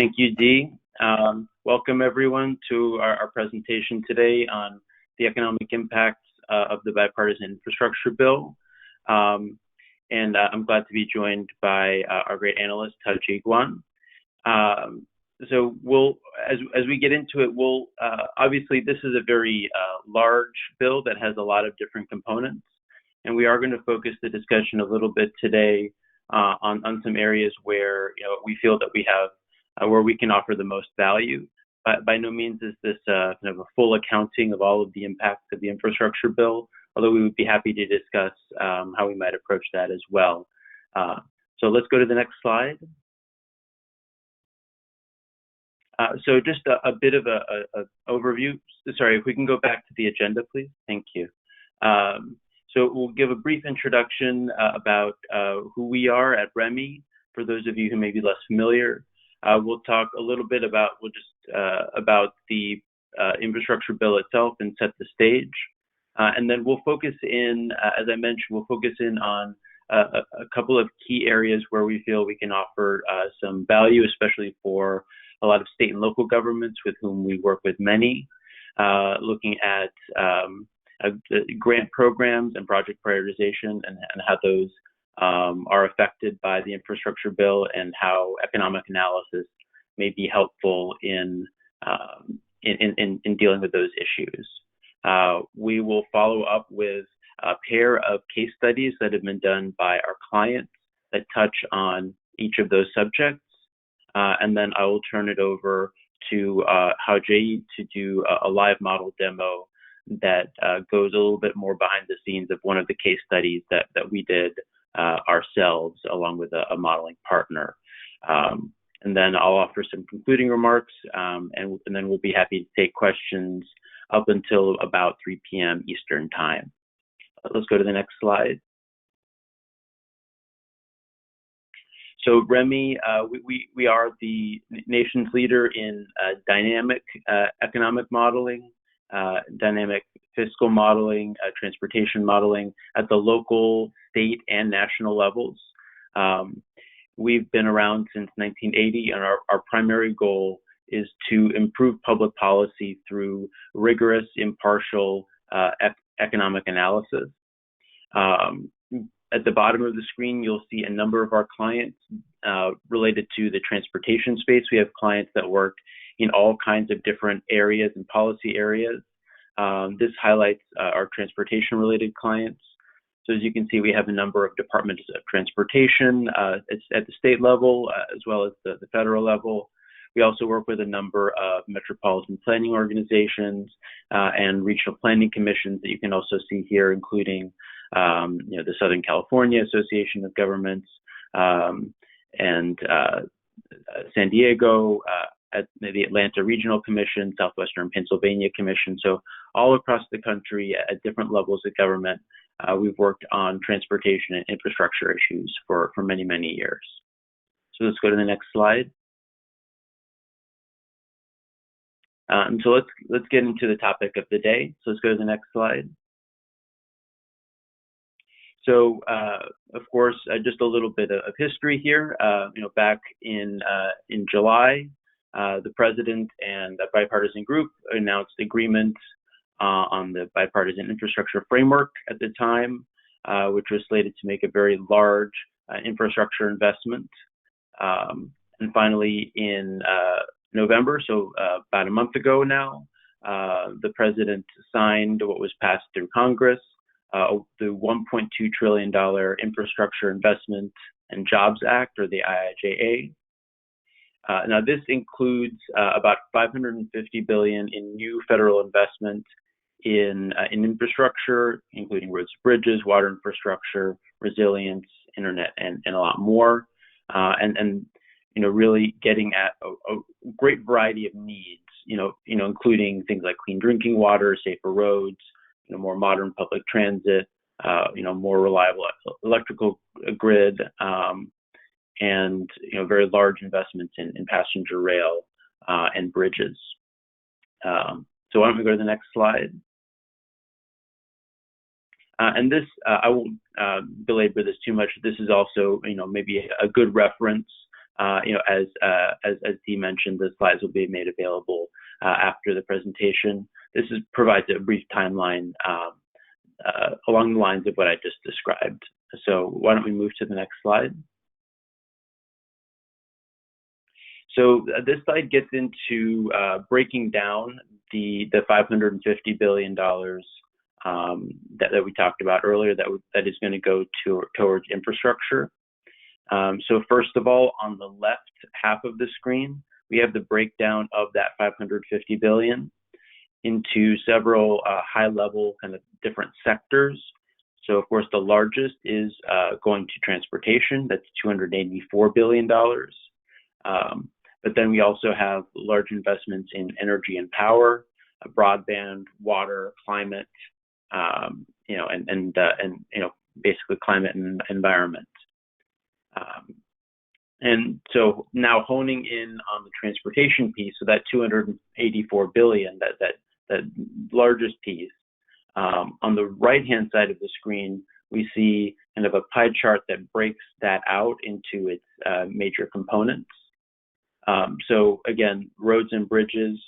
Thank you, Dee. Welcome everyone to our presentation today on the economic impacts of the Bipartisan Infrastructure Bill. I'm glad to be joined by our great analyst, Haozheyi Guan. So as we get into it, obviously this is a very large bill that has a lot of different components, and we are going to focus the discussion a little bit today on some areas where we feel that we have where we can offer the most value. By no means is this kind of a full accounting of all of the impacts of the infrastructure bill, although we would be happy to discuss how we might approach that as well. So let's go to the next slide. So just a bit of a overview. Sorry, if we can go back to the agenda, please. Thank you. So we'll give a brief introduction about who we are at REMI, for those of you who may be less familiar. We'll talk a little bit about about the infrastructure bill itself and set the stage. And then we'll focus in, as I mentioned, we'll focus in on a couple of key areas where we feel we can offer some value, especially for a lot of state and local governments with whom we work with many, looking at grant programs and project prioritization and how those are affected by the infrastructure bill, and how economic analysis may be helpful in dealing with those issues. We will follow up with a pair of case studies that have been done by our clients that touch on each of those subjects. And then I will turn it over to Haozheyi to do a live model demo that goes a little bit more behind the scenes of one of the case studies that we did ourselves, along with a modeling partner. And then I'll offer some concluding remarks, and then we'll be happy to take questions up until about 3 p.m. Eastern time. Let's go to the next slide. So REMI, we are the nation's leader in dynamic economic modeling, dynamic fiscal modeling, transportation modeling at the local, state, and national levels. We've been around since 1980, and our primary goal is to improve public policy through rigorous, impartial economic analysis. At the bottom of the screen, you'll see a number of our clients related to the transportation space. We have clients that work in all kinds of different areas and policy areas. This highlights our transportation-related clients. So as you can see, we have a number of departments of transportation at the state level, as well as the federal level. We also work with a number of metropolitan planning organizations and regional planning commissions that you can also see here, including the Southern California Association of Governments and San Diego, at the Atlanta Regional Commission, Southwestern Pennsylvania Commission. So all across the country at different levels of government, we've worked on transportation and infrastructure issues for many, many years. So let's go to the next slide. And so let's get into the topic of the day. So let's go to the next slide. So, of course, just a little bit of history here. Back in July, the president and the bipartisan group announced agreement on the bipartisan infrastructure framework at the time, which was slated to make a very large infrastructure investment. And finally, in November, so about a month ago now, the president signed what was passed through Congress, the $1.2 trillion Infrastructure Investment and Jobs Act, or the IIJA. Now, this includes about $550 billion in new federal investment in infrastructure, including roads, bridges, water infrastructure, resilience, internet, and a lot more. And really getting at a great variety of needs. Including things like clean drinking water, safer roads, more modern public transit, more reliable electrical grid, and very large investments in passenger rail and bridges. So why don't we go to the next slide? And this, I won't belabor this too much. This is also, maybe a good reference As Dee mentioned, the slides will be made available after the presentation. This provides a brief timeline along the lines of what I just described. So why don't we move to the next slide? So this slide gets into breaking down the $550 billion that we talked about earlier that is going to go towards infrastructure. So first of all, on the left half of the screen, we have the breakdown of that $550 billion into several high-level kind of different sectors. So of course, the largest is going to transportation. That's $284 billion. But then we also have large investments in energy and power, broadband, water, climate, and basically climate and environment. And so now honing in on the transportation piece, so that $284 billion, that largest piece. On the right-hand side of the screen, we see kind of a pie chart that breaks that out into its major components. So again, roads and bridges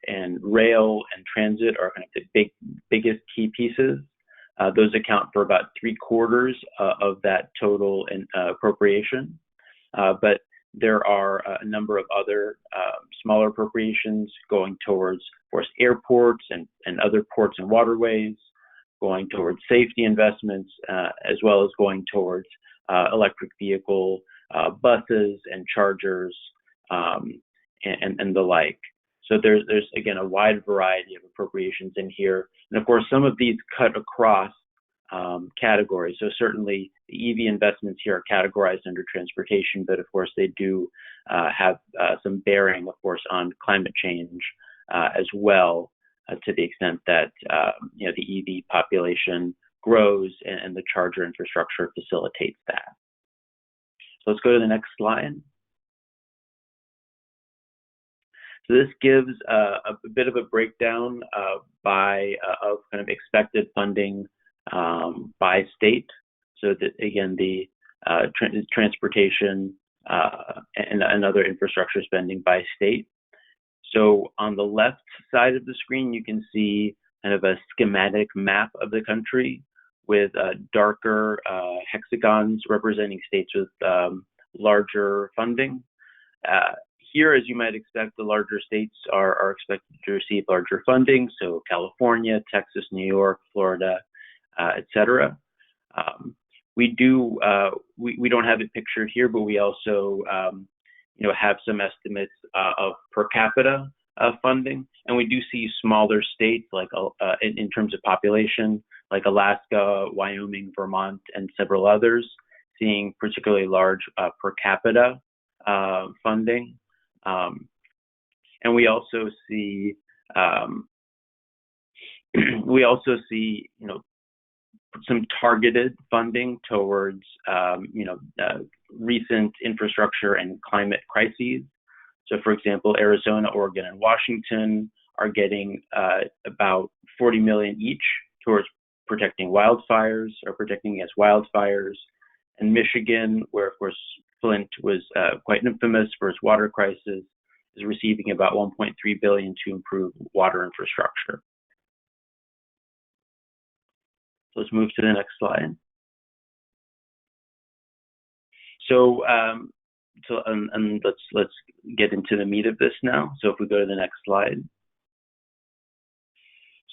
and rail and transit are kind of the biggest key pieces. Those account for about 3/4 of that total appropriation. But there are a number of other smaller appropriations going towards, of course, airports and other ports and waterways, going towards safety investments, as well as going towards electric vehicle buses and chargers and the like. So there's again a wide variety of appropriations in here, and of course some of these cut across categories. So certainly the EV investments here are categorized under transportation, but of course they do have some bearing, of course, on climate change as well, to the extent that the EV population grows and the charger infrastructure facilitates that. So let's go to the next slide. So this gives a bit of a breakdown of kind of expected funding by state. So that again, the transportation and other infrastructure spending by state. So on the left side of the screen, you can see kind of a schematic map of the country with darker hexagons representing states with larger funding. Here, as you might expect, the larger states are expected to receive larger funding. So California, Texas, New York, Florida, et cetera. We don't have it pictured here, but we also have some estimates of per capita funding, and we do see smaller states like in terms of population, like Alaska, Wyoming, Vermont, and several others, seeing particularly large per capita funding, and we also see some targeted funding towards recent infrastructure and climate crises. So, for example, Arizona, Oregon, and Washington are getting about $40 million each towards protecting wildfires or protecting against wildfires. And Michigan, where of course Flint was quite infamous for its water crisis, is receiving about $1.3 billion to improve water infrastructure. So let's move to the next slide. So, let's get into the meat of this now. So if we go to the next slide.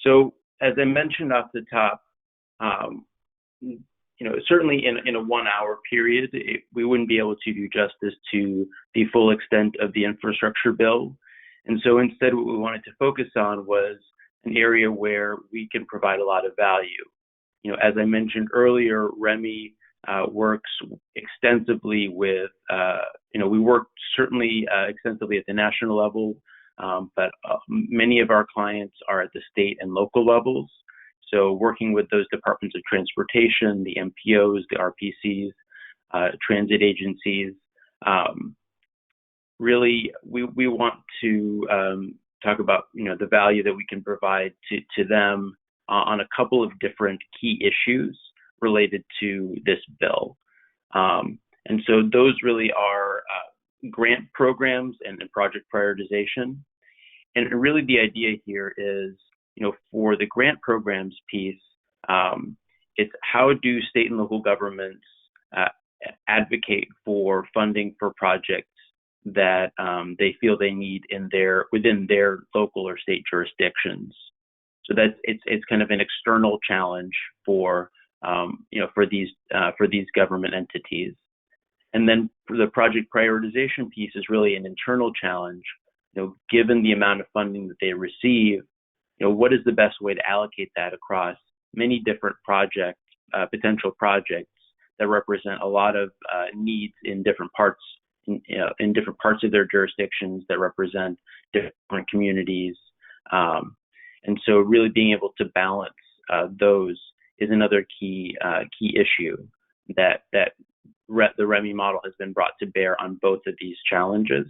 So as I mentioned off the top, certainly in a 1 hour period, we wouldn't be able to do justice to the full extent of the infrastructure bill. And so instead, what we wanted to focus on was an area where we can provide a lot of value. As I mentioned earlier, REMI works extensively with, we work certainly extensively at the national level, but many of our clients are at the state and local levels. So working with those departments of transportation, the MPOs, the RPCs, transit agencies, really we want to talk about the value that we can provide to them on a couple of different key issues related to this bill. And so those really are grant programs and project prioritization. And really the idea here is, for the grant programs piece, it's how do state and local governments advocate for funding for projects that they feel they need within their local or state jurisdictions. So it's kind of an external challenge for these government entities. And then for the project prioritization piece is really an internal challenge. Given the amount of funding that they receive, what is the best way to allocate that across many different potential projects that represent a lot of needs in different parts in different parts of their jurisdictions, that represent different communities. And so really being able to balance those is another key issue that the REMI model has been brought to bear on both of these challenges.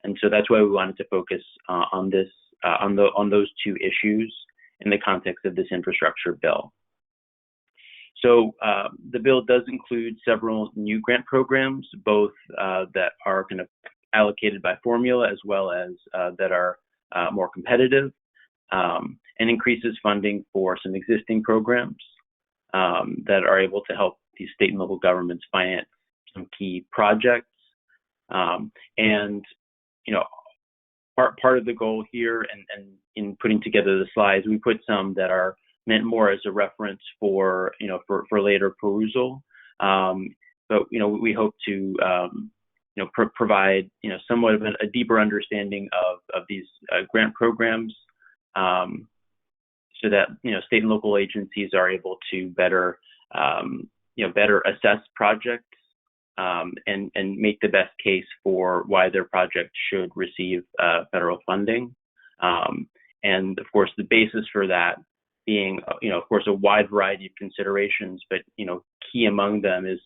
And so that's why we wanted to focus on those two issues in the context of this infrastructure bill. So the bill does include several new grant programs, both that are kind of allocated by formula as well as that are more competitive, and increases funding for some existing programs that are able to help these state and local governments finance some key projects. And part of the goal here, and in putting together the slides, we put some that are meant more as a reference for later perusal. But we hope to provide somewhat of a deeper understanding of these grant programs, so that state and local agencies are able to better assess projects and make the best case for why their project should receive federal funding. And of course, the basis for that being, of course, a wide variety of considerations, but key among them is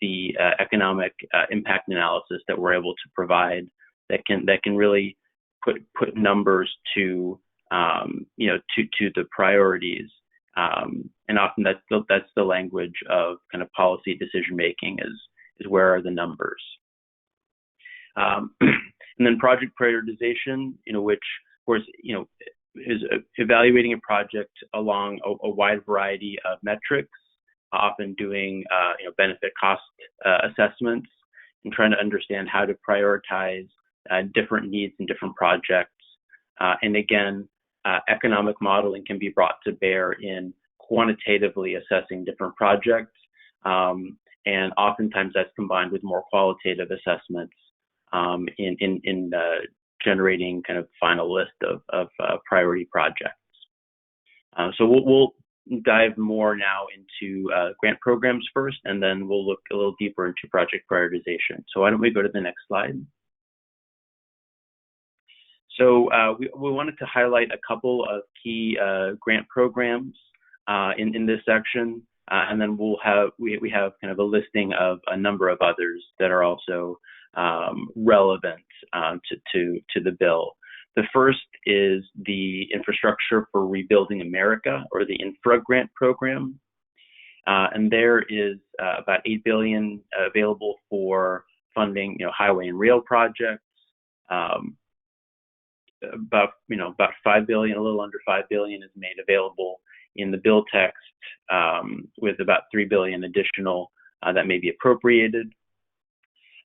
the economic impact analysis that we're able to provide that can really put numbers to the priorities. And often that's the language of kind of policy decision making is where are the numbers. And then project prioritization, which of course is evaluating a project along a wide variety of metrics, often doing benefit cost assessments and trying to understand how to prioritize different needs in different projects. And again, economic modeling can be brought to bear in quantitatively assessing different projects, and oftentimes that's combined with more qualitative assessments in generating kind of final list of priority projects. So we'll dive more now into grant programs first, and then we'll look a little deeper into project prioritization. So why don't we go to the next slide? So we wanted to highlight a couple of key grant programs in this section, and then we have kind of a listing of a number of others that are also relevant to the bill. The first is the Infrastructure for Rebuilding America, or the InfraGrant Program, and there is about $8 billion available for funding, highway and rail projects. About $5 billion, a little under $5 billion, is made available in the bill text, with about $3 billion additional that may be appropriated.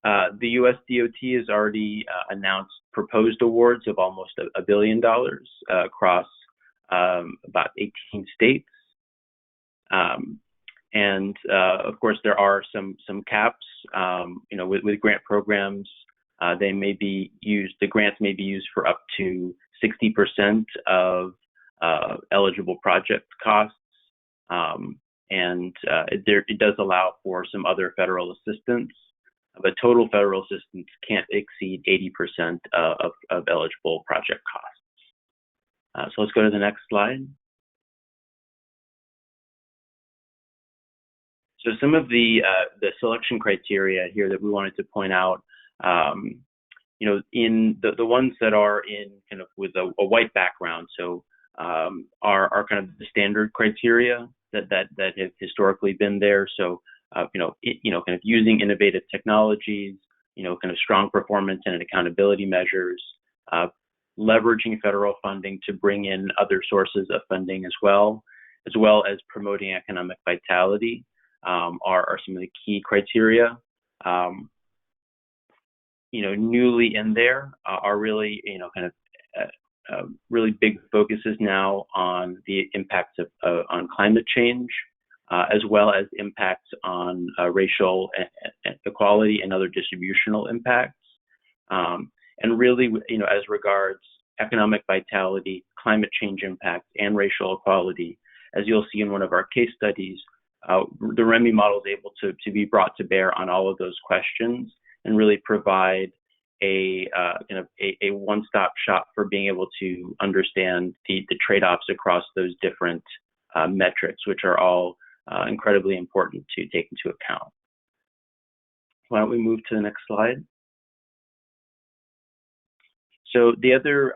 The U.S. DOT has already announced proposed awards of almost $1 billion across about 18 states. And of course, there are some caps. With grant programs, the grants may be used for up to 60% of eligible project costs, and it does allow for some other federal assistance, but total federal assistance can't exceed 80% of eligible project costs. So let's go to the next slide. So some of the selection criteria here that we wanted to point out, in the ones that are in kind of with a white background, so are kind of the standard criteria that have historically been there. So kind of using innovative technologies, kind of strong performance and accountability measures, leveraging federal funding to bring in other sources of funding as well as promoting economic vitality are some of the key criteria. Newly in there are really, kind of really big focuses now on the impacts on climate change, as well as impacts on racial equality and other distributional impacts. And really, as regards economic vitality, climate change impacts, and racial equality, as you'll see in one of our case studies, the REMI model is able to be brought to bear on all of those questions and really provide a one-stop shop for being able to understand the trade-offs across those different metrics, which are all incredibly important to take into account. Why don't we move to the next slide? So the other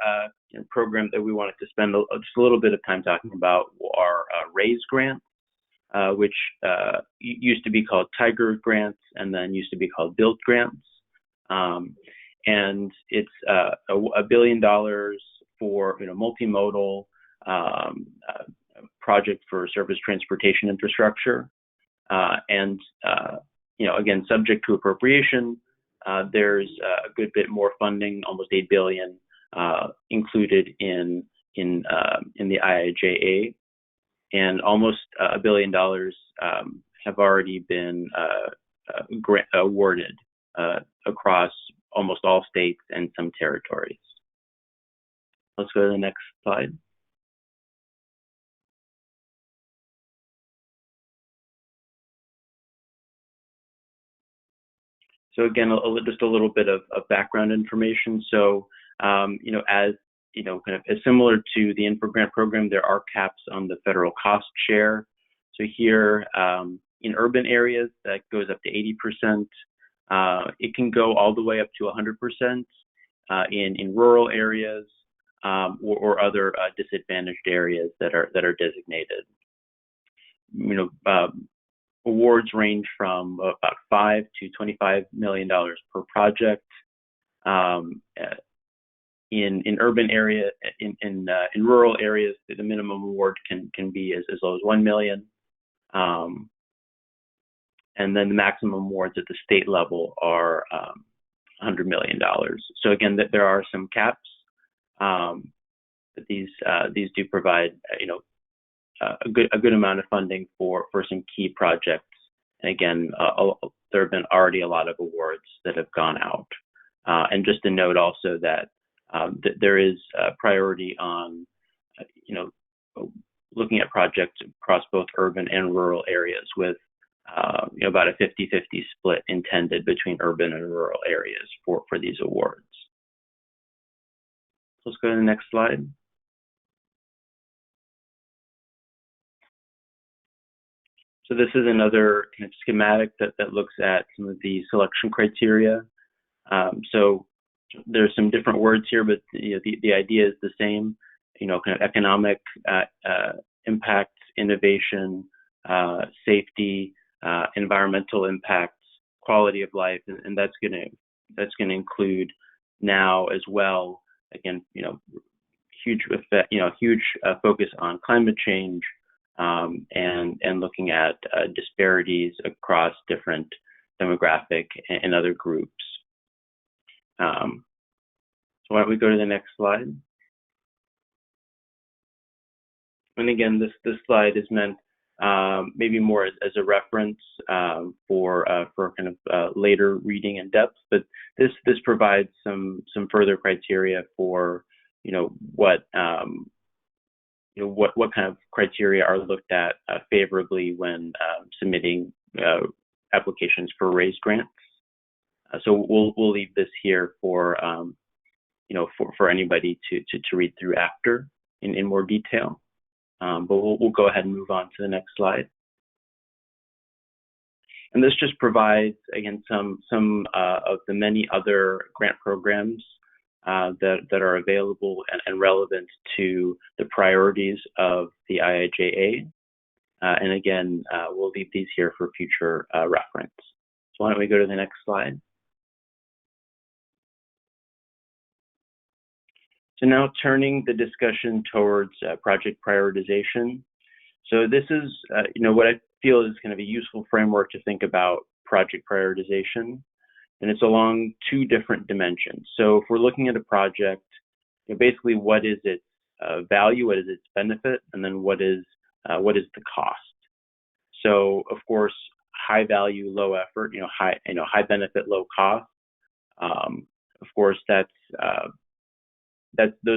program that we wanted to spend just a little bit of time talking about are RAISE grants, which used to be called Tiger grants and then used to be called BUILD grants. And it's $1 billion for multimodal project for surface transportation infrastructure. And again, subject to appropriation, there's a good bit more funding, almost $8 billion, included in the IIJA, and almost $1 billion have already been awarded across almost all states and some territories. Let's go to the next slide. So again, just a little bit of background information. So, kind of similar to the InfraGrant program, there are caps on the federal cost share. So here, in urban areas, that goes up to 80%. It can go all the way up to 100% in rural areas or other disadvantaged areas that are designated. Awards range from about $5 to $25 million per project. In urban area, in rural areas, the minimum award can be as low as $1 million. And then the maximum awards at the state level are $100 million. So again, there are some caps, but these do provide a good amount of funding for some key projects. And again, there have been already a lot of awards that have gone out. And just to note also that there is a priority on looking at projects across both urban and rural areas, with about a 50-50 split intended between urban and rural areas for these awards. Let's go to the next slide. So this is another kind of schematic that looks at some of the selection criteria. So there's some different words here, but the idea is the same. Kind of economic impact, innovation, safety, environmental impacts, quality of life, and that's going to include now as well. Again, huge effect, huge focus on climate change, and looking at disparities across different demographic and other groups. So why don't we go to the next slide? And again, this slide is meant maybe more as a reference for kind of later reading in depth, but this provides some further criteria for what kind of criteria are looked at favorably when submitting applications for RAISE grants. So we'll leave this here for for anybody to read through after in more detail. But we'll go ahead and move on to the next slide. And this just provides, again, some of the many other grant programs that are available and relevant to the priorities of the IIJA. And again, we'll leave these here for future reference. So why don't we go to the next slide? So now turning the discussion towards project prioritization. So this is, what I feel is kind of a useful framework to think about project prioritization, and it's along two different dimensions. So if we're looking at a project, basically what is its value, what is its benefit, and then what is the cost. So of course, high value, low effort, high benefit, low cost. Of course, those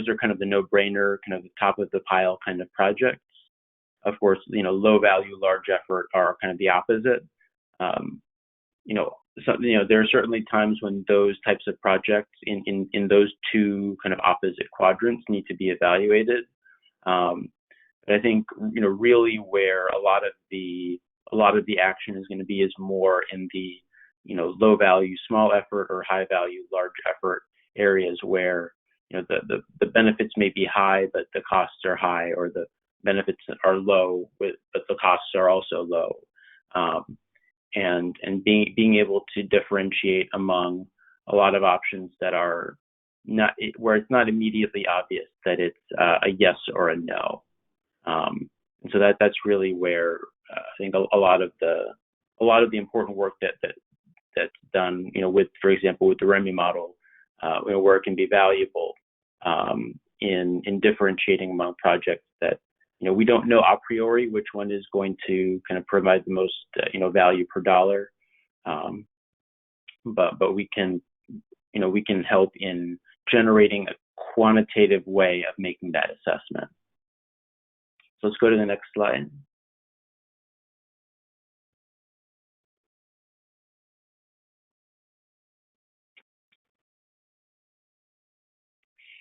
are kind of the no-brainer, kind of the top of the pile kind of projects. Of course, low value, large effort are kind of the opposite. There are certainly times when those types of projects in those two kind of opposite quadrants need to be evaluated. But I think really where a lot of the action is going to be is more in the low value, small effort, or high value, large effort areas where the benefits may be high, but the costs are high, or the benefits are low, but the costs are also low. And being able to differentiate among a lot of options that are not, where it's not immediately obvious that it's a yes or a no. And so that's really where I think a lot of the important work that's done, for example, with the REMI model, where it can be valuable in differentiating among projects that we don't know a priori which one is going to kind of provide the most value per dollar, but we can help in generating a quantitative way of making that assessment. So let's go to the next slide.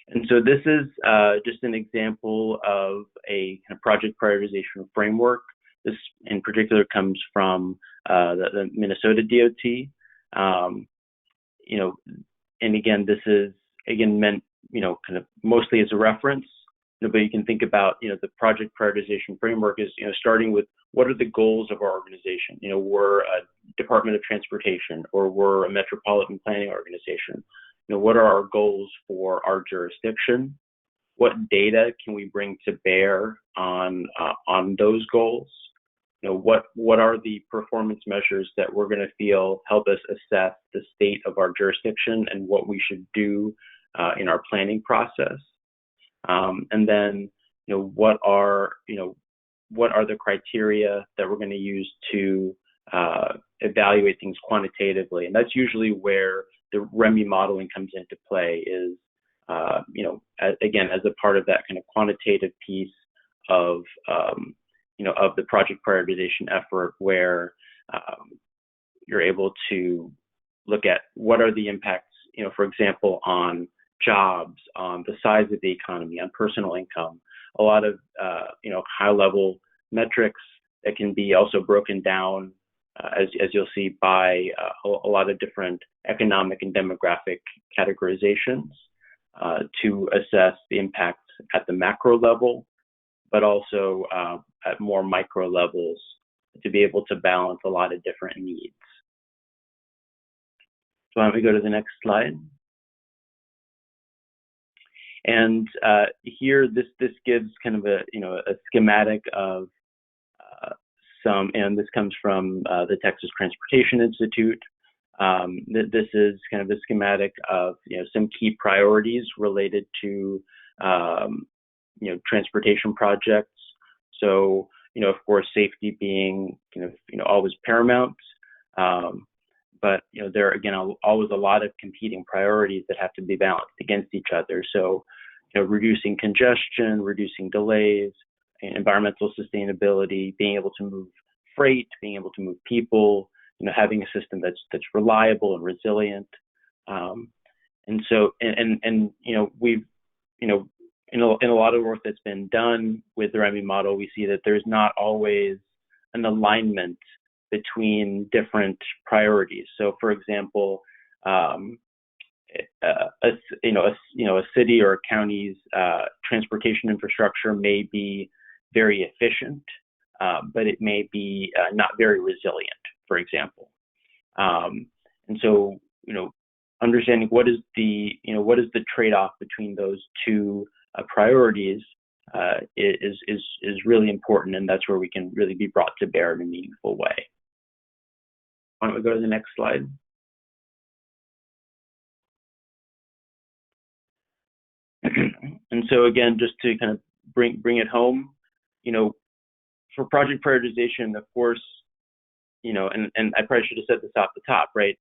And so this is just an example of a kind of project prioritization framework. This in particular comes from the Minnesota DOT. And again, this is meant kind of mostly as a reference. But you can think about the project prioritization framework is starting with what are the goals of our organization. We're a Department of Transportation, or we're a metropolitan planning organization. What are our goals for our jurisdiction? What data can we bring to bear on those goals? What are the performance measures that we're going to feel help us assess the state of our jurisdiction and what we should do in our planning process? And then, what are the criteria that we're going to use to evaluate things quantitatively? And that's usually where the REMI modeling comes into play, is, again, as a part of that kind of quantitative piece of the project prioritization effort, where you're able to look at what are the impacts, for example, on jobs, on the size of the economy, on personal income, a lot of, high-level metrics that can be also broken down, as you'll see, by a lot of different economic and demographic categorizations to assess the impacts at the macro level, but also at more micro levels to be able to balance a lot of different needs. So why don't we go to the next slide? And here, this gives kind of a schematic of and this comes from the Texas Transportation Institute. This is kind of a schematic of some key priorities related to transportation projects. So of course, safety being always paramount. But there are again always a lot of competing priorities that have to be balanced against each other. So reducing congestion, reducing delays, environmental sustainability, being able to move freight, being able to move people, having a system that's reliable and resilient. And so we've in a lot of work that's been done with the REMI model, we see that there's not always an alignment between different priorities. So, for example, a city or a county's transportation infrastructure may be very efficient, but it may be not very resilient, for example. And so, understanding what is the trade-off between those two priorities is really important, and that's where we can really be brought to bear in a meaningful way. Why don't we go to the next slide? And so again, just to kind of bring it home, for project prioritization, of course, and I probably should have said this off the top, right?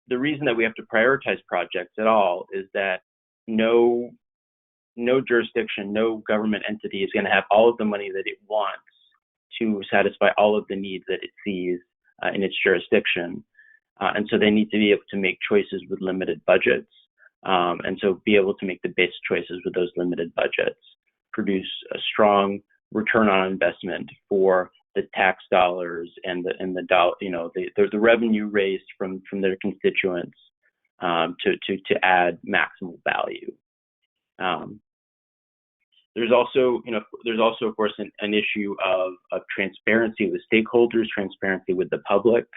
The reason that we have to prioritize projects at all is that no jurisdiction, no government entity is going to have all of the money that it wants to satisfy all of the needs that it sees in its jurisdiction. And so they need to be able to make choices with limited budgets. And so be able to make the best choices with those limited budgets, produce a strong return on investment for the tax dollars and the revenue raised from their constituents to add maximal value. There's also of course an issue of transparency with stakeholders, transparency with the public,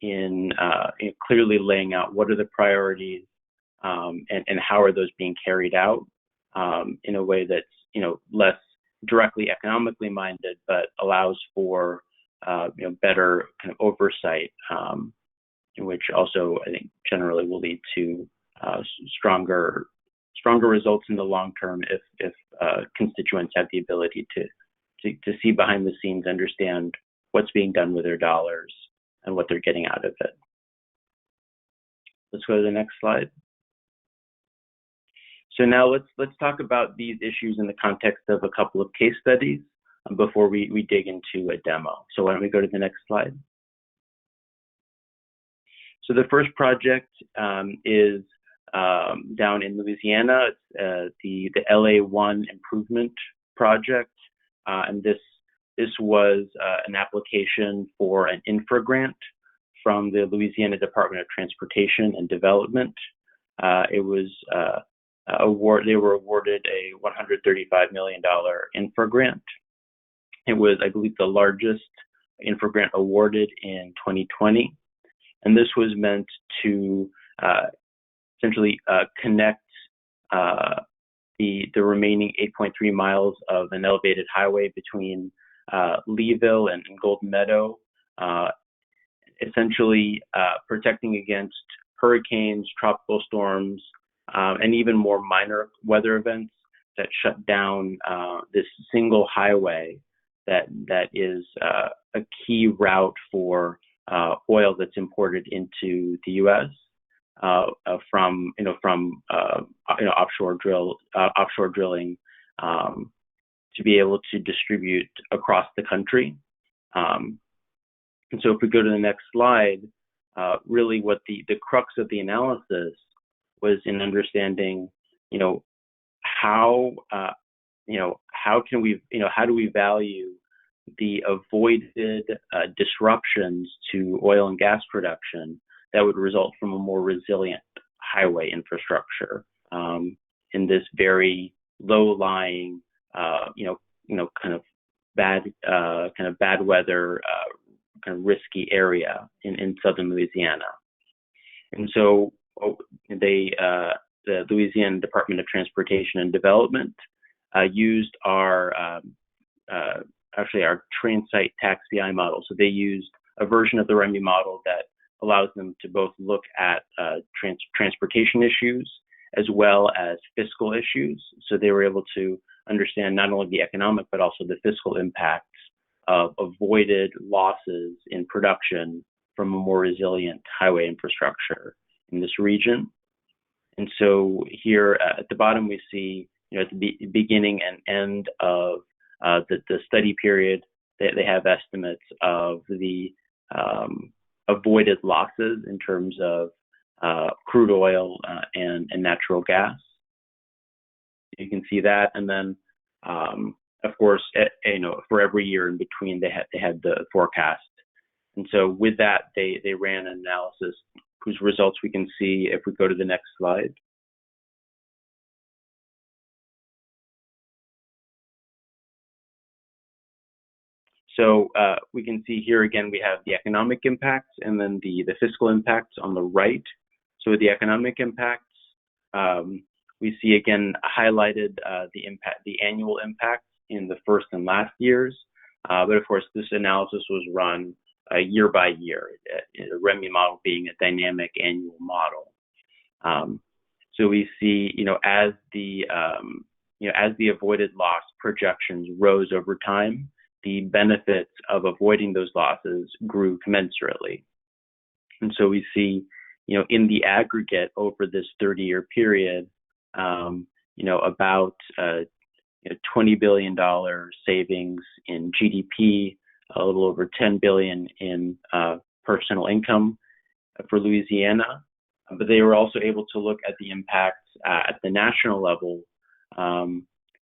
in clearly laying out what are the priorities and how are those being carried out in a way that's less directly economically minded, but allows for better kind of oversight, which also I think generally will lead to stronger results in the long term if constituents have the ability to see behind the scenes, understand what's being done with their dollars and what they're getting out of it. Let's go to the next slide. So now let's talk about these issues in the context of a couple of case studies before we dig into a demo. So why don't we go to the next slide? So the first project is down in Louisiana. It's the LA1 Improvement Project, and this was an application for an InfraGrant from the Louisiana Department of Transportation and Development. It was they were awarded a $135 million InfraGrant. It was, I believe, the largest InfraGrant awarded in 2020, and this was meant to essentially connect the remaining 8.3 miles of an elevated highway between Leeville and Golden Meadow, essentially protecting against hurricanes, tropical storms, and even more minor weather events that shut down this single highway that is a key route for oil that's imported into the U.S. From offshore drilling to be able to distribute across the country. And so if we go to the next slide, really what the crux of the analysis was in understanding, how do we value the avoided disruptions to oil and gas production that would result from a more resilient highway infrastructure in this very low-lying, kind of bad weather, kind of risky area in southern Louisiana. And so the Louisiana Department of Transportation and Development used our train site tax BI model. So they used a version of the REMI model that allows them to both look at transportation issues as well as fiscal issues. So they were able to understand not only the economic, but also the fiscal impacts of avoided losses in production from a more resilient highway infrastructure in this region. And so here at the bottom, we see, at the beginning and end of the study period, they have estimates of the avoided losses in terms of crude oil and natural gas. You can see that, and then of course, for every year in between, they had the forecast. And so with that, they ran an analysis whose results we can see if we go to the next slide. So we can see here again, we have the economic impacts and then the fiscal impacts on the right. So with the economic impacts, we see again highlighted the annual impacts in the first and last years. But of course, this analysis was run year by year, a REMI model being a dynamic annual model. So we see, as the avoided loss projections rose over time, the benefits of avoiding those losses grew commensurately. And so we see, in the aggregate over this 30-year period, about $20 billion savings in GDP, a little over $10 billion in personal income for Louisiana. But they were also able to look at the impacts at the national level,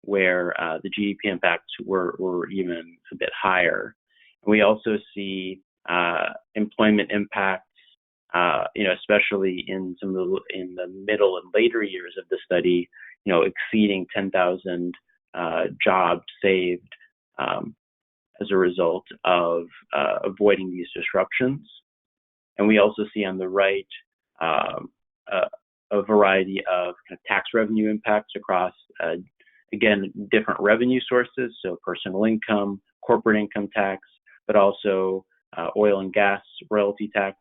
where the GDP impacts were even a bit higher. We also see employment impacts, especially in the middle and later years of the study, exceeding 10,000 jobs saved as a result of avoiding these disruptions. And we also see on the right a variety of tax revenue impacts across, again, different revenue sources, so personal income, corporate income tax, but also oil and gas royalty tax,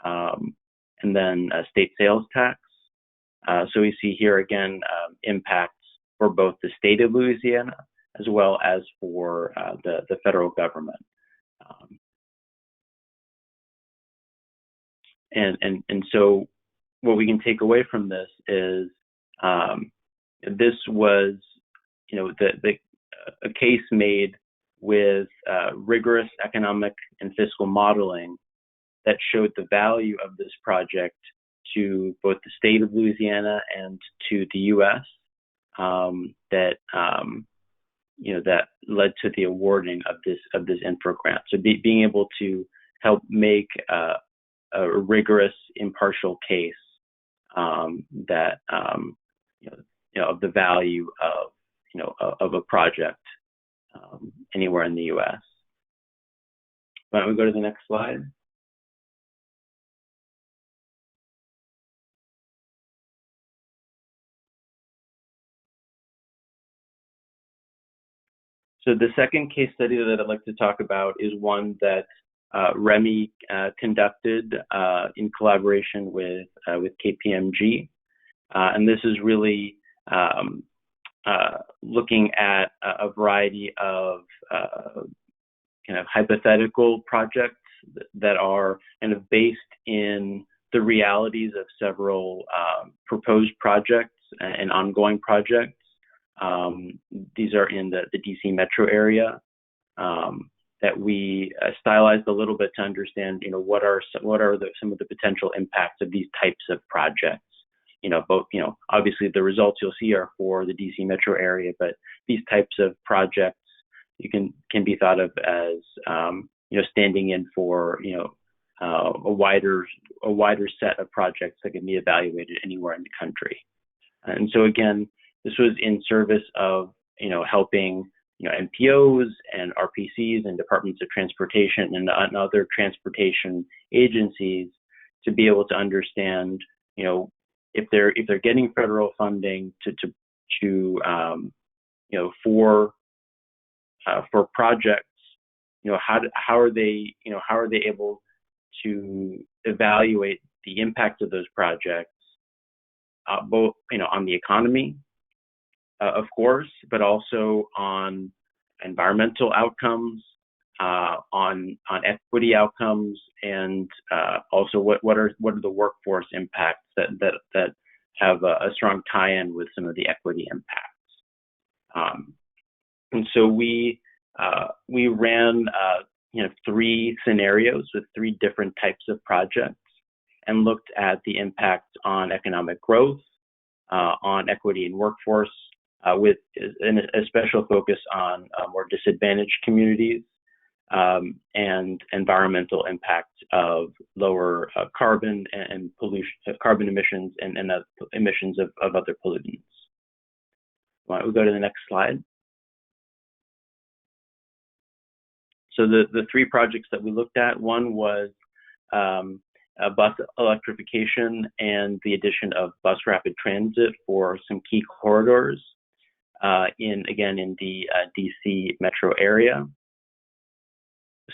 and then state sales tax. So we see here again impacts for both the state of Louisiana as well as for the federal government. And so what we can take away from this is this was, a case made with rigorous economic and fiscal modeling that showed the value of this project to both the state of Louisiana and to the U.S. That led to the awarding of this InfraGrant. So being able to help make a rigorous, impartial case that of the value of a project anywhere in the U.S. Why don't we go to the next slide? So the second case study that I'd like to talk about is one that REMI conducted in collaboration with KPMG. And this is really looking at a variety of hypothetical projects that are based in the realities of several proposed projects and ongoing projects. These are in the DC metro area that we stylized a little bit to understand, what are some of the potential impacts of these types of projects. Both, obviously the results you'll see are for the DC metro area, but these types of projects can be thought of as standing in for a wider set of projects that can be evaluated anywhere in the country. And so again, this was in service of helping NPOs and RPCs and departments of transportation and other transportation agencies to be able to understand if they're getting federal funding for projects, how are they able to evaluate the impact of those projects, both on the economy, of course, but also on environmental outcomes, on equity outcomes, and also what are the workforce impacts that have a strong tie-in with some of the equity impacts. And so we ran three scenarios with three different types of projects and looked at the impact on economic growth, on equity and workforce, with a special focus on more disadvantaged communities, and environmental impact of lower carbon and pollution, carbon emissions, and emissions of other pollutants. Why don't we go to the next slide? So the three projects that we looked at, one was bus electrification and the addition of bus rapid transit for some key corridors in the DC metro area.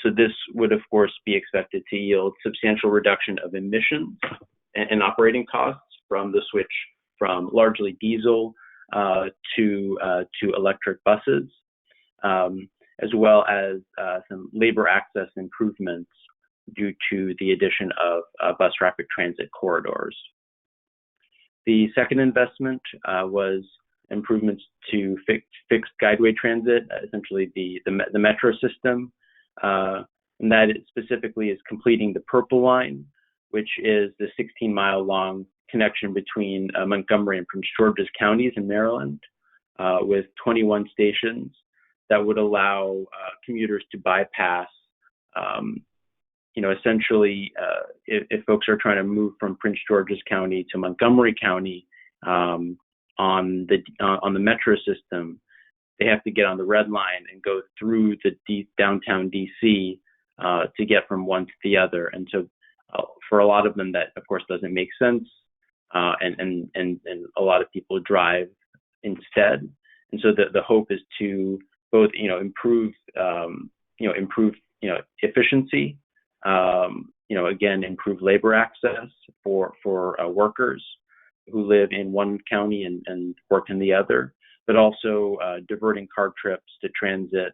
So this would, of course, be expected to yield substantial reduction of emissions and operating costs from the switch from largely diesel to electric buses, as well as some labor access improvements due to the addition of bus rapid transit corridors. The second investment was improvements to fixed guideway transit, essentially the metro system, and that specifically is completing the Purple Line, which is the 16-mile-long connection between Montgomery and Prince George's counties in Maryland, with 21 stations that would allow commuters to bypass, essentially, if folks are trying to move from Prince George's County to Montgomery County on the metro system, they have to get on the red line and go through the downtown DC to get from one to the other. And so, for a lot of them, that of course doesn't make sense, and a lot of people drive instead. And so the hope is to both improve efficiency, again, improve labor access for workers who live in one county and work in the other, but also diverting car trips to transit,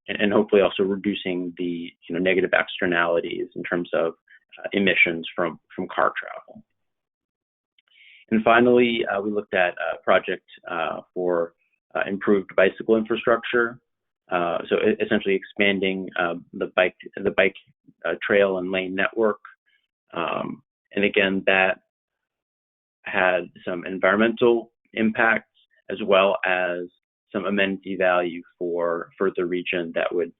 and hopefully also reducing the negative externalities in terms of emissions from car travel. And finally, we looked at a project for improved bicycle infrastructure. So essentially expanding the bike trail and lane network. And again, that had some environmental impacts as well as some amenity value for the region that would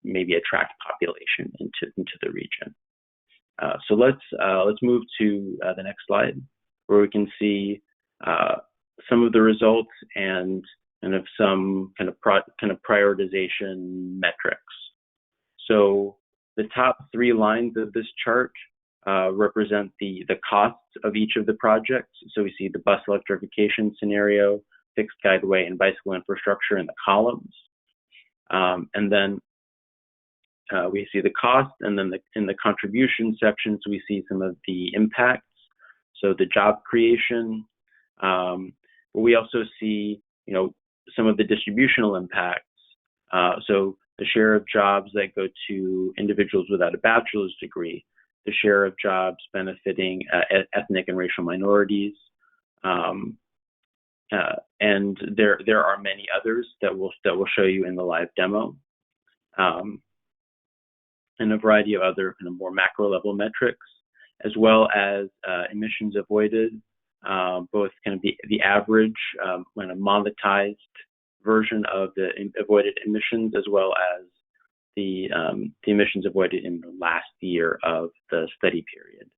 maybe attract population into the region. So let's move to the next slide, where we can see some of the results and of some kind of prioritization metrics. So the top three lines of this chart represent the costs of each of the projects. So we see the bus electrification scenario, fixed guideway, and bicycle infrastructure in the columns. And then we see the cost, and then in the contribution sections, we see some of the impacts. So the job creation, but we also see, some of the distributional impacts. So the share of jobs that go to individuals without a bachelor's degree, the share of jobs benefiting ethnic and racial minorities, and there are many others that we'll show you in the live demo, and a variety of other kind of more macro level metrics, as well as emissions avoided, both kind of the average kind of monetized version of the avoided emissions, as well as the emissions avoided in the last year of the study period.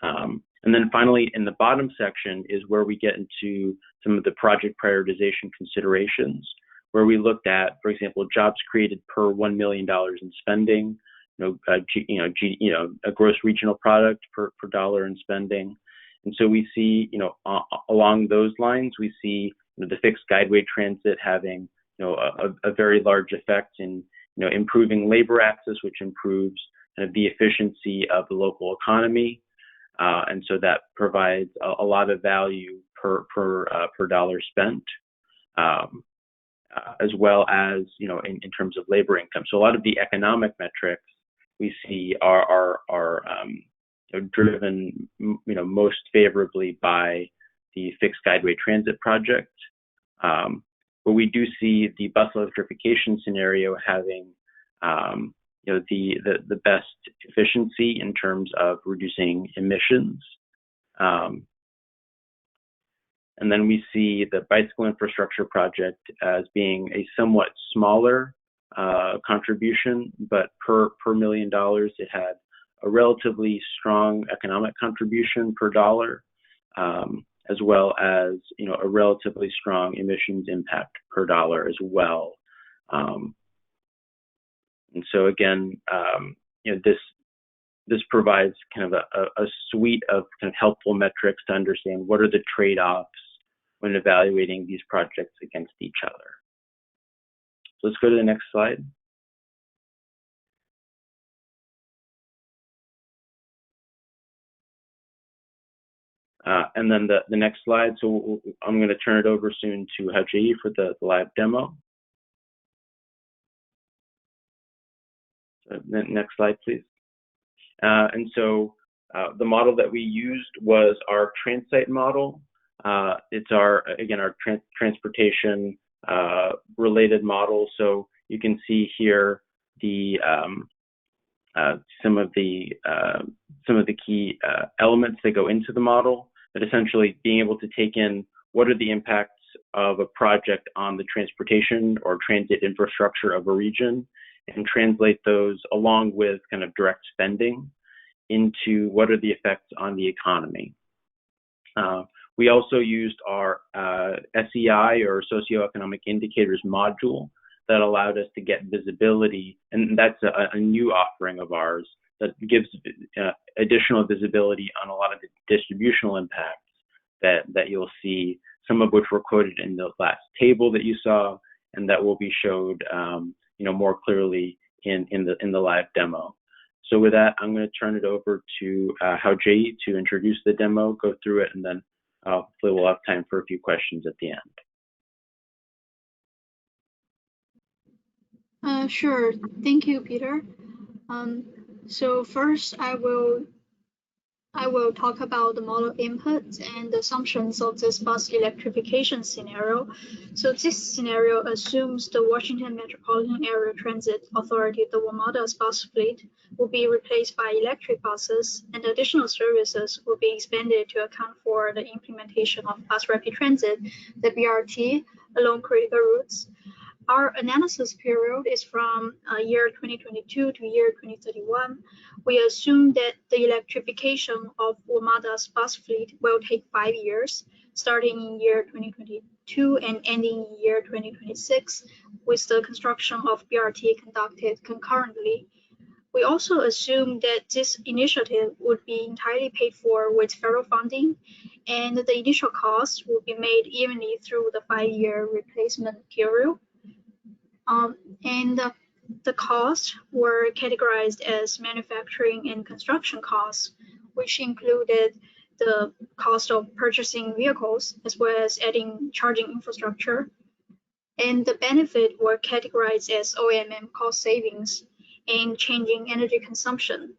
And then finally, in the bottom section is where we get into some of the project prioritization considerations, where we looked at, for example, jobs created per $1 million in spending, a gross regional product per dollar in spending. And so we see, along those lines, we see the fixed guideway transit having, a very large effect in, improving labor access, which improves the efficiency of the local economy. And so that provides a lot of value per dollar spent, as well as, in terms of labor income. So a lot of the economic metrics we see are driven, most favorably by the fixed guideway transit project. But we do see the bus electrification scenario having, the best efficiency in terms of reducing emissions. And then we see the bicycle infrastructure project as being a somewhat smaller contribution, but per $1 million, it had a relatively strong economic contribution per dollar, as well as, a relatively strong emissions impact per dollar as well. And so again, this provides kind of a suite of kind of helpful metrics to understand what are the trade-offs when evaluating these projects against each other. So let's go to the next slide. And then the next slide. So I'm going to turn it over soon to Haozheyi for the live demo. So next slide, please. And so the model that we used was our Transite model. It's our transportation related model. So you can see here the some of the key elements that go into the model, but essentially being able to take in what are the impacts of a project on the transportation or transit infrastructure of a region, and translate those along with kind of direct spending into what are the effects on the economy. We also used our SEI, or socioeconomic indicators module, that allowed us to get visibility, and that's a new offering of ours that gives additional visibility on a lot of the distributional impacts that you'll see, some of which were quoted in the last table that you saw, and that will be showed more clearly in the live demo. So with that, I'm going to turn it over to Haozheyi to introduce the demo, go through it, and then hopefully we'll have time for a few questions at the end. Sure. Thank you, Peter. So first, I will talk about the model inputs and assumptions of this bus electrification scenario. So this scenario assumes the Washington Metropolitan Area Transit Authority, the WMATA's bus fleet, will be replaced by electric buses, and additional services will be expanded to account for the implementation of bus rapid transit, the BRT, along critical routes. Our analysis period is from year 2022 to year 2031. We assume that the electrification of WMATA's bus fleet will take 5 years, starting in year 2022 and ending in year 2026, with the construction of BRT conducted concurrently. We also assume that this initiative would be entirely paid for with federal funding, and the initial costs will be made evenly through the 5-year replacement period. And the costs were categorized as manufacturing and construction costs, which included the cost of purchasing vehicles as well as adding charging infrastructure. And the benefit were categorized as OMM cost savings and changing energy consumption.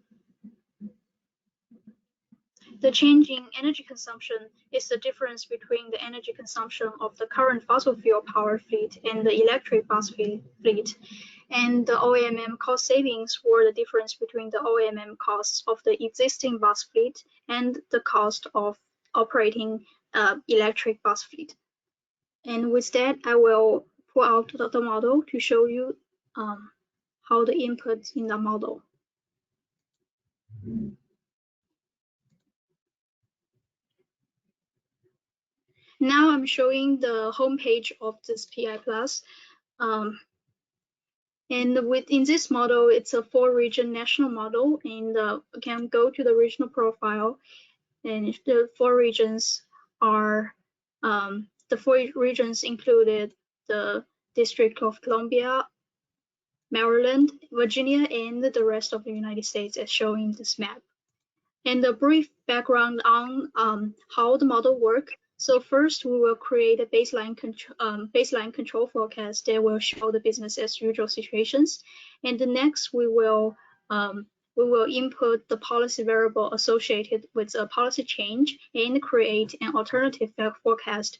The change in energy consumption is the difference between the energy consumption of the current fossil fuel power fleet and the electric bus fleet. And the OMM cost savings were the difference between the OMM costs of the existing bus fleet and the cost of operating electric bus fleet. And with that, I will pull out the model to show you how the inputs in the model. Now I'm showing the homepage of this PI Plus. And within this model, it's a 4-region national model, and we can go to the regional profile. And the 4 regions are, the 4 regions included the District of Columbia, Maryland, Virginia, and the rest of the United States as shown in this map. And a brief background on how the model works. So first, we will create a baseline control forecast that will show the business as usual situations. And the next, we will input the policy variable associated with a policy change and create an alternative forecast.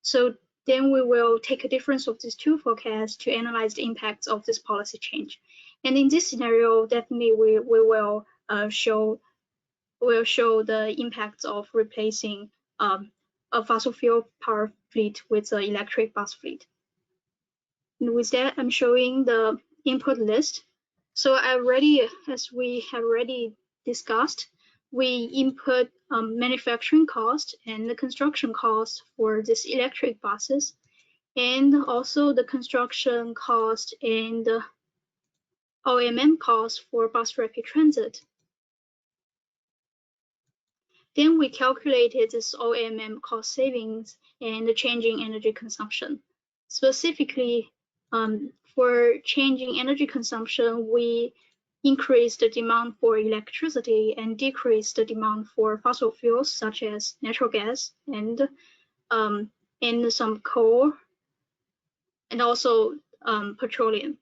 So then we will take a difference of these 2 forecasts to analyze the impacts of this policy change. And in this scenario, definitely we will show the impacts of replacing a fossil fuel power fleet with an electric bus fleet. And with that, I'm showing the input list. So as we have already discussed, we input manufacturing cost and the construction cost for these electric buses. and also the construction cost and the OMM cost for bus rapid transit. Then we calculated this OMM cost savings and the changing energy consumption. Specifically, for changing energy consumption, we increased the demand for electricity and decreased the demand for fossil fuels such as natural gas and some coal and also petroleum.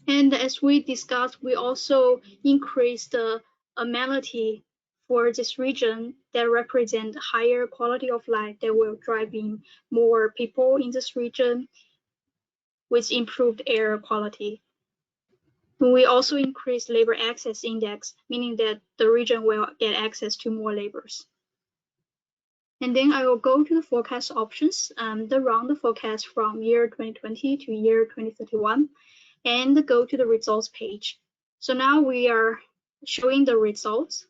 And as we discussed, we also increased the amenity for this region that represent higher quality of life that will drive in more people in this region with improved air quality. We also increased labor access index, meaning that the region will get access to more laborers. And then I will go to the forecast options, run the forecast from year 2020 to year 2031. And go to the results page. So now we are showing the results.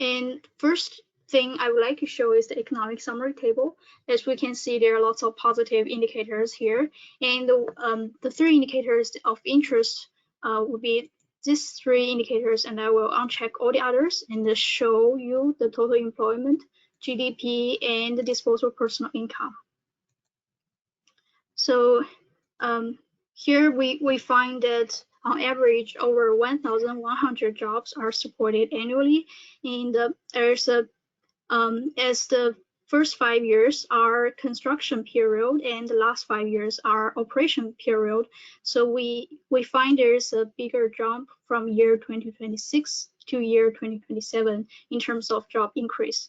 And first thing I would like to show is the economic summary table. As we can see, there are lots of positive indicators here. And the three indicators of interest would be these three indicators, and I will uncheck all the others and show you the total employment, GDP, and the disposable personal income. So here we find that on average over 1,100 jobs are supported annually, and as the first 5 years are construction period and the last 5 years are operation period. So we find there's a bigger jump from year 2026 to year 2027 in terms of job increase.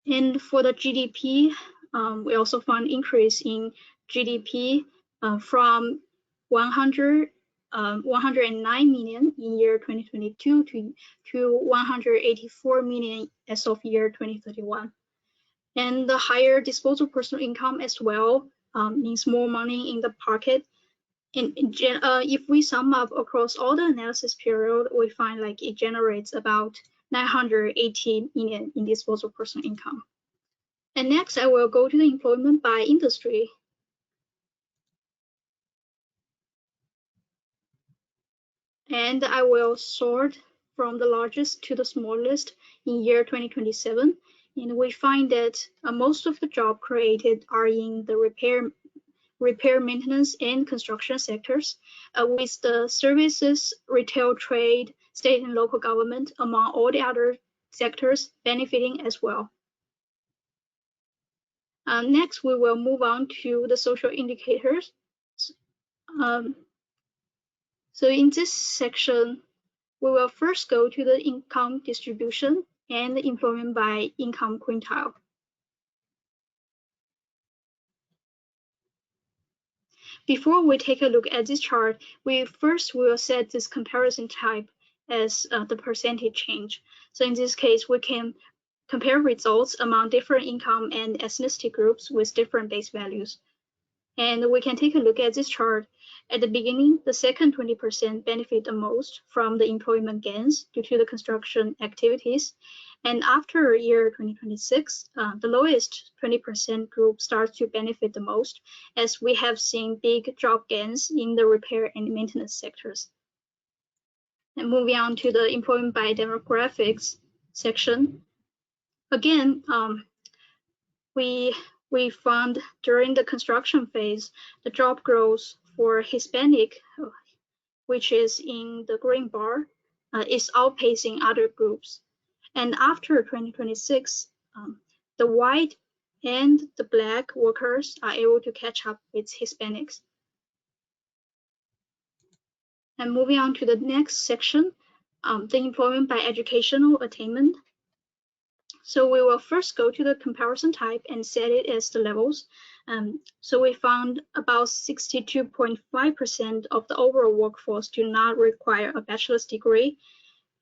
And for the GDP, we also found increase in GDP from 109 million in year 2022 to 184 million as of year 2031. And the higher disposable personal income as well means more money in the pocket. And if we sum up across all the analysis period, we find like it generates about 980 million in disposable personal income. And next, I will go to the employment by industry. And I will sort from the largest to the smallest in year 2027. And we find that most of the jobs created are in the repair, maintenance, and construction sectors, with the services, retail, trade, state and local government, among all the other sectors benefiting as well. Next, we will move on to the social indicators. So in this section, we will first go to the income distribution and the employment by income quintile. Before we take a look at this chart, we will set this comparison type as the percentage change. So in this case, we can compare results among different income and ethnicity groups with different base values. And we can take a look at this chart. At the beginning, the second 20% benefit the most from the employment gains due to the construction activities. And after year 2026, the lowest 20% group starts to benefit the most, as we have seen big job gains in the repair and maintenance sectors. And moving on to the employment by demographics section. Again, we found during the construction phase, the job growth for Hispanic, which is in the green bar, is outpacing other groups. And after 2026, the white and the black workers are able to catch up with Hispanics. And moving on to the next section, the employment by educational attainment. So we will first go to the comparison type and set it as the levels. So we found about 62.5% of the overall workforce do not require a bachelor's degree.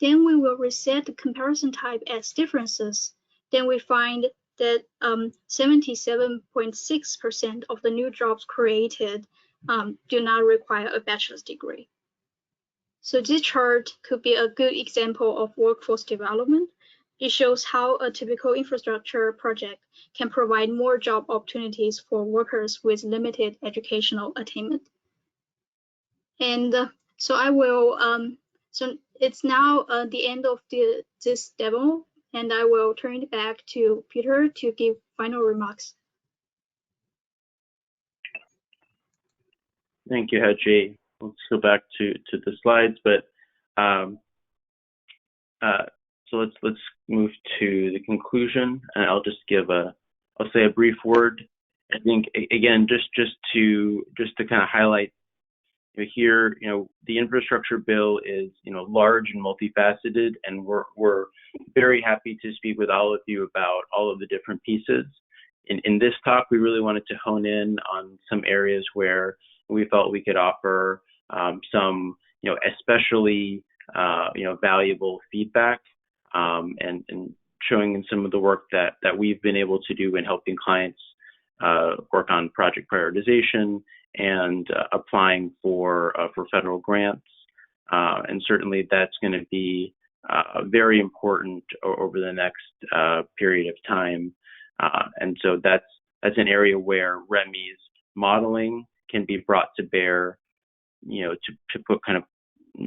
Then we will reset the comparison type as differences. Then we find that 77.6% of the new jobs created do not require a bachelor's degree. So this chart could be a good example of workforce development. It shows how a typical infrastructure project can provide more job opportunities for workers with limited educational attainment. And so I will, so it's now the end of this demo, and I will turn it back to Peter to give final remarks. Thank you, Haozheyi. Let's go back to the slides, but so let's move to the conclusion, and I'll just give I'll say a brief word. I think again, just to kind of highlight here, the infrastructure bill is large and multifaceted, and we're very happy to speak with all of you about all of the different pieces. In this talk, we really wanted to hone in on some areas where we felt we could offer some especially valuable feedback, and showing in some of the work that we've been able to do in helping clients work on project prioritization and applying for federal grants, and certainly that's going to be very important over the next period of time, and so that's an area where REMI's modeling can be brought to bear, to put kind of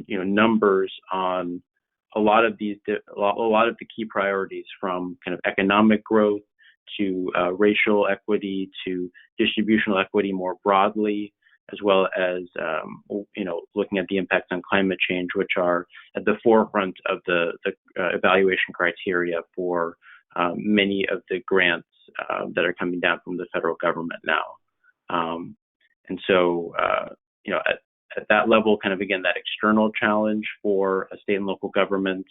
numbers on a lot of the key priorities, from kind of economic growth to racial equity to distributional equity more broadly, as well as looking at the impacts on climate change, which are at the forefront of the evaluation criteria for many of the grants that are coming down from the federal government now. And so at that level, kind of again, that external challenge for state and local governments,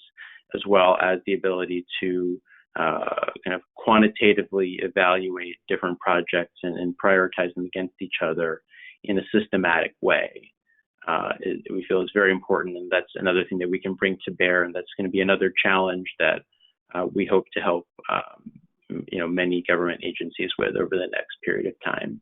as well as the ability to kind of quantitatively evaluate different projects and prioritize them against each other in a systematic way, we feel is very important, and that's another thing that we can bring to bear, and that's going to be another challenge that we hope to help many government agencies with over the next period of time.